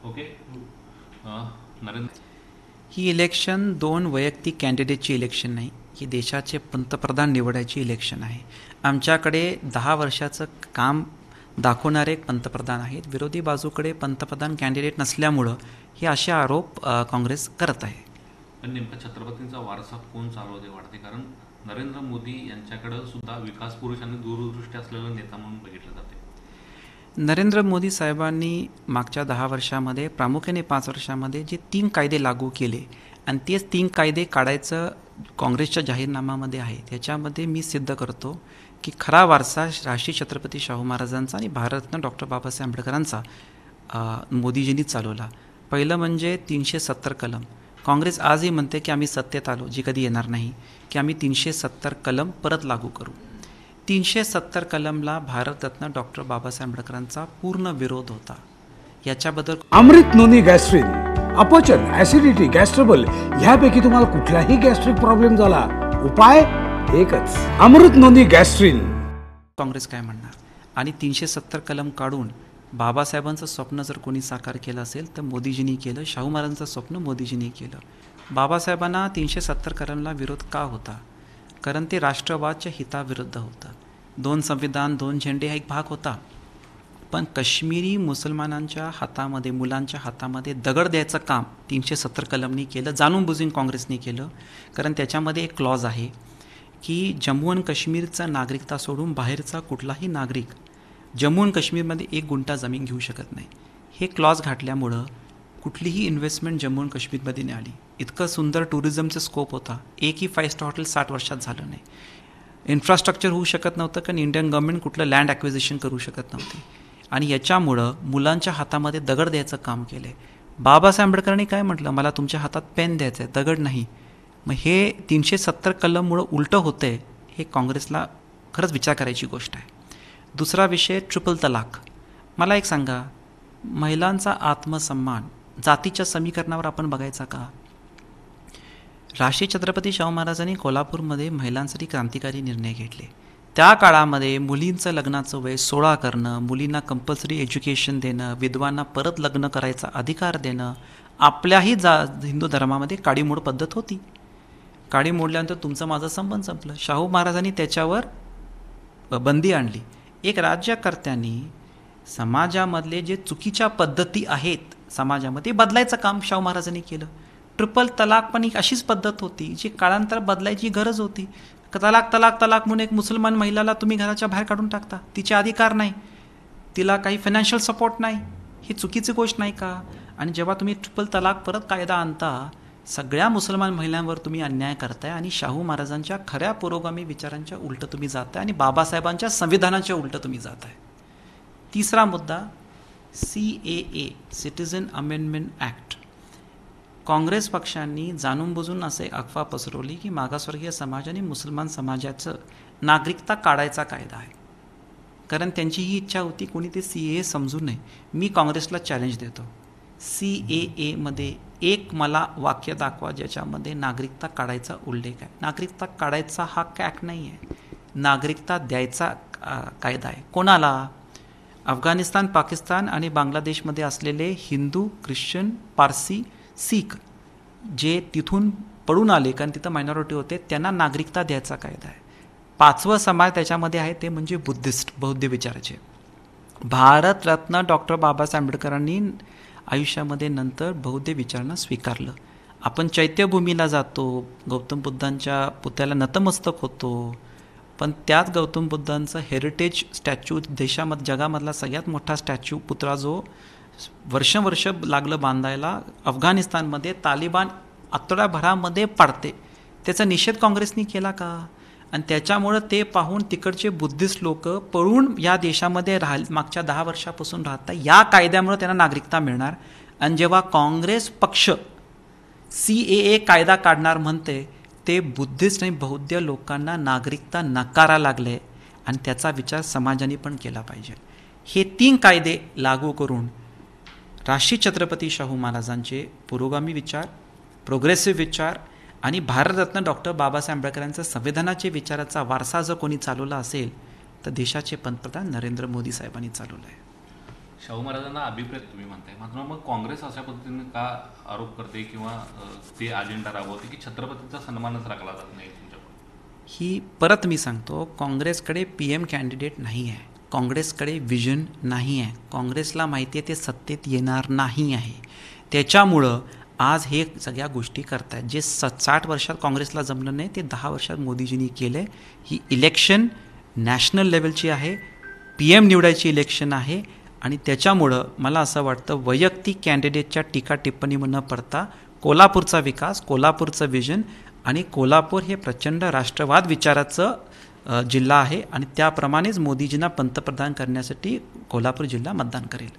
Okay. Narendra, ही election दोन वैयक्तिक कॅन्डिडेटची election नाही, ही देशाचे पंतप्रधान निवडायची इलेक्शन आहे. आमच्याकडे 10 वर्षाचं काम दाखवणारे एक पंतप्रधान आहेत. विरोधी बाजूकडे पंतप्रधान कॅन्डिडेट नसल्यामुळं हे असे आरोप काँग्रेस करत आहे. पण नेमका छत्रपतींचा वारसा कोण चालवते वाटते? कारण नरेंद्र मोदी यांच्याकडे सुद्धा विकास पुरुष आणि दूरदृष्टी असलेला नेता म्हणून बघितलं जाते. नरेंद्र मोदी साहेबांनी मागच्या 10 वर्षामध्ये, प्रामुख्याने 5 वर्षामध्ये जे 3 कायदे लागू केले आणि तेच 3 कायदे काढायचं काँग्रेसच्या जाहीरनाम्यामध्ये आहे, त्याच्यामध्ये मी सिद्ध करतो की खरा वारसा राष्ट्रीय छत्रपती शाहू महाराजांचा आणि भारतरत्न डॉक्टर बाबासाहेब आंबेडकरांचा मोदीजींनी चालवला. पहिलं म्हणजे 370 कलम. काँग्रेस आजही म्हणते की आम्ही सत्तेत आलो, जी कधी येणार नाही, की आम्ही 370 कलम परत लागू करू. 370 कलमला भारतरत्न डॉक्टर बाबासाहेब आंबेडकरांचा पूर्ण विरोध होता. याच्याबद्दल अमृत नोनी गॅस्ट्रिन, अपचन, ऍसिडिटी, गॅस्ट्रबल ह्यापैकी तुम्हाला कुठलाही गॅस्ट्रिक प्रॉब्लेम झाला, उपाय एकच, अमृत नोनी गॅस्ट्रिन. काँग्रेस काय म्हणणार? आणि 370 कलम काढून बाबासाहेबांचं स्वप्न जर कोणी साकार केलं असेल तर मोदीजींनी केलं. शाहू महाराजांचं स्वप्न मोदीजींनी केलं. बाबासाहेबांना 370 कलमला विरोध का होता? कारण ते राष्ट्रवादच्या हिताविरुद्ध होतं. 2 संविधान 2 झेंडे हा एक भाग होता, पण काश्मीरी मुसलमानांच्या हातामध्ये, मुलांच्या हातामध्ये दगड द्यायचं काम 370 कलमनी केलं. जाणून बुजून काँग्रेसने केलं. कारण त्याच्यामध्ये एक क्लॉज आहे की जम्मू आणि काश्मीरचा नागरिकता सोडून बाहेरचा कुठलाही नागरिक जम्मू आणि काश्मीरमध्ये 1 गुंठा जमीन घेऊ शकत नाही. हे क्लॉज घातल्यामुळं कुठलीही इन्व्हेस्टमेंट जम्मू आणि काश्मीरमध्ये नाही आली. इतकं सुंदर टुरिझमचा स्कोप होता. एकही 5 स्टार हॉटेल 60 वर्षात झालं नाही. इन्फ्रास्ट्रक्चर होऊ शकत नव्हतं, कारण इंडियन गव्हर्नमेंट कुठलं लँड ॲक्विजिशन करू शकत नव्हती. आणि याच्यामुळं मुलांच्या हातामध्ये दगड द्यायचं काम केलं आहे. बाबासाहेब आंबेडकरांनी काय म्हटलं? मला तुमच्या हातात पेन द्यायचं आहे, दगड नाही. मग हे 370 कलममुळं उलटं होतं आहे, हे काँग्रेसला खरंच विचार करायची गोष्ट आहे. दुसरा विषय ट्रिपल तलाक. मला एक सांगा, महिलांचा आत्मसन्मान जातीच्या समीकरणावर आपण बघायचा का? राष्ट्रीय छत्रपती शाहू महाराजांनी कोल्हापूरमध्ये महिलांसाठी क्रांतिकारी निर्णय घेतले. त्या काळामध्ये मुलींचं लग्नाचं वय 16 करणं, मुलींना कंपल्सरी एज्युकेशन देणं, विधवांना परत लग्न करायचा अधिकार देणं, आपल्याही हिंदू धर्मामध्ये काडीमोड पद्धत होती. काडी मोडल्यानंतर तुमचं माझं संबंध संपलं. शाहू महाराजांनी त्याच्यावर बंदी आणली. एक राज्यकर्त्यांनी समाजामधले जे चुकीच्या पद्धती आहेत समाजामध्ये बदलायचं काम शाहू महाराजांनी केलं. ट्रिपल तलाक पण एक अशीच पद्धत होती जी काळांतर बदलायची गरज होती. तलाक तलाक तलाक म्हणून एक मुसलमान महिलाला तुम्ही घराच्या बाहेर काढून टाकता. तिचे अधिकार नाही, तिला काही फायनान्शियल सपोर्ट नाही. ही चुकीची गोष्ट नाही का? आणि जेव्हा तुम्ही ट्रिपल तलाक परत कायदा आणता, सगळ्या मुसलमान महिलांवर तुम्ही अन्याय करताय आणि शाहू महाराजांच्या खऱ्या पुरोगामी विचारांच्या उलटं तुम्ही जाताय आणि बाबासाहेबांच्या संविधानाच्या उलटं तुम्ही जाताय. तिसरा मुद्दा CAA, citizen amendment act. Congress पक्षांनी जाणून बुजून असे अफवा पसरवली की मागासवर्गीय समाज आणि मुसलमान समाजाचं नागरिकता काढायचा कायदा आहे. कारण त्यांची ही इच्छा होती कोणी ते CAA समजू नये. मी काँग्रेसला चॅलेंज देतो, CAA मध्ये एक मला वाक्य दाखवा ज्याच्यामध्ये नागरिकता काढायचा उल्लेख आहे. नागरिकता काढायचा हा ॲक्ट नाही आहे, नागरिकता द्यायचा कायदा आहे. कोणाला? अफगाणिस्तान, पाकिस्तान आणि बांगलादेशमध्ये असलेले हिंदू, ख्रिश्चन, पारसी, सीख जे तिथून पळून आले, कारण तिथं मायनॉरिटी होते, त्यांना नागरिकता द्यायचा कायदा आहे. 5वं समाज त्याच्यामध्ये आहे ते म्हणजे बुद्धिस्ट, बौद्ध विचाराचे. भारतरत्न डॉक्टर बाबासाहेब आंबेडकरांनी आयुष्यामध्ये नंतर बौद्ध विचारांना स्वीकारलं. आपण चैत्यभूमीला जातो, गौतम बुद्धांच्या पुतळ्याला नतमस्तक होतो, पण त्याच गौतम बुद्धांचा हेरिटेज स्टॅच्यू, देशामध्ये जगामधला सगळ्यात मोठा स्टॅच्यू, पुतळा जो वर्ष लागलं बांधायला, अफगाणिस्तानमध्ये तालिबान आठवड्याभरामध्ये पाडते, त्याचा निषेध काँग्रेसनी केला का? आणि त्याच्यामुळं ते पाहून तिकडचे बुद्धिस्ट लोक पळून या देशामध्ये मागच्या 10 वर्षापासून राहतात. या कायद्यामुळे त्यांना नागरिकता मिळणार. आणि जेव्हा काँग्रेस पक्ष CAA कायदा काढणार म्हणते, ते बुद्धिस्ट आणि बौद्ध लोकांना नागरिकता नकारा लागले आणि त्याचा विचार समाजाने पण केला पाहिजे. हे 3 कायदे लागू करून राष्ट्रीय छत्रपती शाहू महाराजांचे पुरोगामी विचार, प्रोग्रेसिव्ह विचार आणि भारतरत्न डॉक्टर बाबासाहेब आंबेडकरांचा संविधानाचे विचाराचा वारसा जर कोणी चालवला असेल तर देशाचे पंतप्रधान नरेंद्र मोदी साहेबांनी चालवला आहे. शाहू महाराजांना अभिप्रेत तुम्ही म्हणताय, मात्र मग काँग्रेस अशा पद्धतीने का आरोप करते किंवा ते अजेंडा राबवते की छत्रपतींचा सन्मानच राखला जात नाही तुमच्याकडे? ही परत मी सांगतो, काँग्रेसकडे PM कॅन्डिडेट नाही आहे, काँग्रेसकडे विजन नाही आहे, काँग्रेसला माहिती आहे ते सत्तेत येणार नाही आहे. त्याच्यामुळं आज हे सगळ्या गोष्टी करतायत. जे 60 वर्षात काँग्रेसला जमलं नाही ते 10 वर्षात मोदीजींनी केलं आहे. ही इलेक्शन नॅशनल लेवलची आहे, PM निवडायची इलेक्शन आहे आणि त्याच्यामुळं मला असं वाटतं वैयक्तिक कॅन्डिडेटच्या टीका टिप्पणी न पडता कोल्हापूरचा विकास, कोल्हापूरचं विजन आणि कोल्हापूर हे प्रचंड राष्ट्रवाद विचाराचं जिल्हा आहे आणि त्याप्रमाणेच मोदीजींना पंतप्रधान करण्यासाठी कोल्हापूर जिल्हा मतदान करेल.